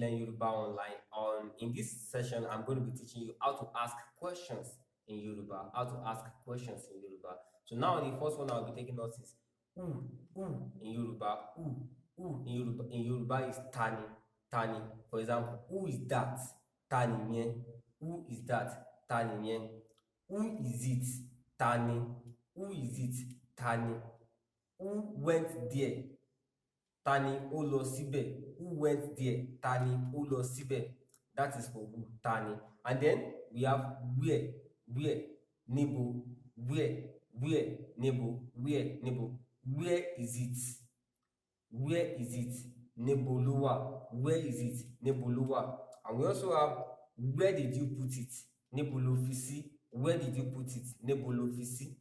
learn Yoruba online. In this session, I'm going to be teaching you how to ask questions in Yoruba. How to ask questions in Yoruba. So now the first one I'll be taking notes is who in Yoruba. Who in Yoruba is tani. Tani. For example, who is that? Tani yen. Who is that? Tani yen. Who is it? Tani. Who is it? Tani. Who went there? Tani ó lọ síbẹ̀. Who went there? Tani ó lọ síbẹ̀. That is for who, tani. And then we have where, níbo, where, níbo, níbo. Where is it? Where is it? Níbo ló wà. Where is it? Níbo ló wà. And we also have where did you put it? Níbo ló fi sí. Where did you put it? Níbo ló fi sí.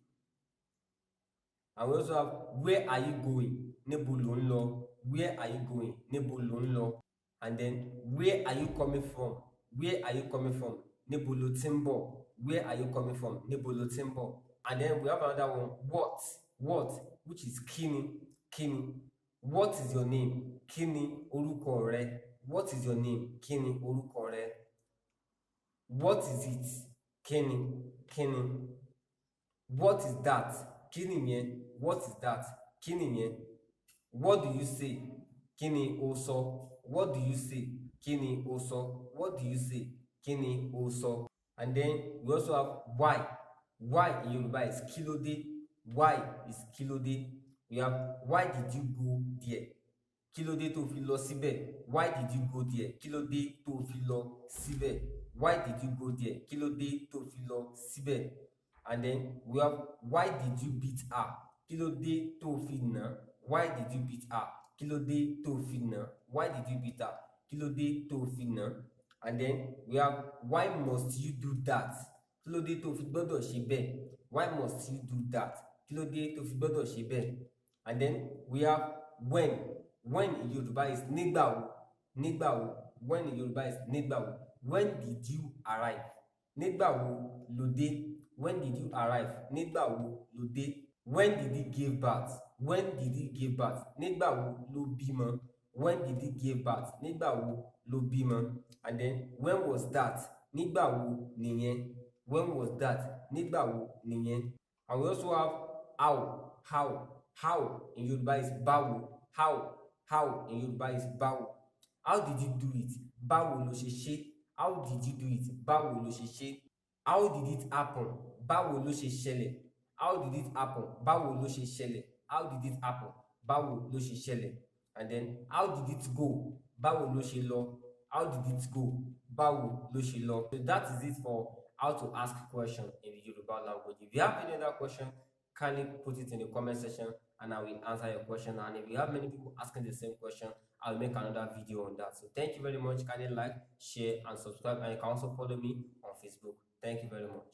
And we also have where are you going? Níbo lò ń lọ. Where are you going? Níbo lò ń lọ. And then where are you coming from? Where are you coming from? Níbo lò ti ń bọ̀. Where are you coming from? Níbo lò ti ń bọ̀. And then we have another one, what, which is kíni. What is your name? Kíni orúkọ rẹ. What is your name? Kíni orúkọ rẹ. What is it? Kíni. What is that? Kíni yẹn. What is that? Kíni yẹn. What do you say? Kíni ó sọ. What do you say? Kíni ó sọ. What do you say? Kíni ó sọ. And then we also have why. Why in Yoruba is kílódé. Why is kílódé. We have why did you go there? Kílódé tó fi lọ síbẹ̀. Why did you go there? Kílódé tó fi lọ síbẹ̀. Why did you go there? Kílódé tó fi lọ síbẹ̀. And then we have why did you beat her? Kílódé tó fi nà. Why did you beat her? Kílódé tó fi nà. Why did you beat her? Kílódé tó fi nà. And then we have why must you do that? Kílódé tó fi gbọ́dọ̀ ṣe bẹ́ẹ̀. Why must you do that? Kílódé tó fi gbọ́dọ̀ ṣe bẹ́ẹ̀. And then we have when. When in Yoruba is nígbà wo. Nígbà wo. When in Yoruba is nígbà wo. When did you arrive? Nígbà wo ló dé. When did you arrive? Nígbà wo ló dé. When did he give birth? When did he give birth? Nígbà wo ló bímọ. When did he give birth? Nígbà wo ló bímọ. And then when was that? Nígbà wo nìyẹn. When was that? Nígbà wo nìyẹn. And we also have how. How in Yoruba is báwo. How in Yoruba is báwo. How did you do it? Báwo ló ṣe ṣe. How did you do it? Báwo ló ṣe ṣe. How did it happen? Báwo ló ṣe ṣẹlẹ̀. How did it happen? Báwo ló ṣe ṣẹlẹ̀. How did it happen? Báwo ló ṣe ṣẹlẹ̀. And then how did it go? Báwo ló ṣe lọ. How did it go? Báwo ló ṣe lọ. So that is it for how to ask questions in the Yoruba language. If you have any other question, kindly put it in the comment section and I will answer your question. And if you have many people asking the same question, I will make another video on that. So thank you very much. Kindly like, share, and subscribe. And you can also follow me on Facebook. Thank you very much.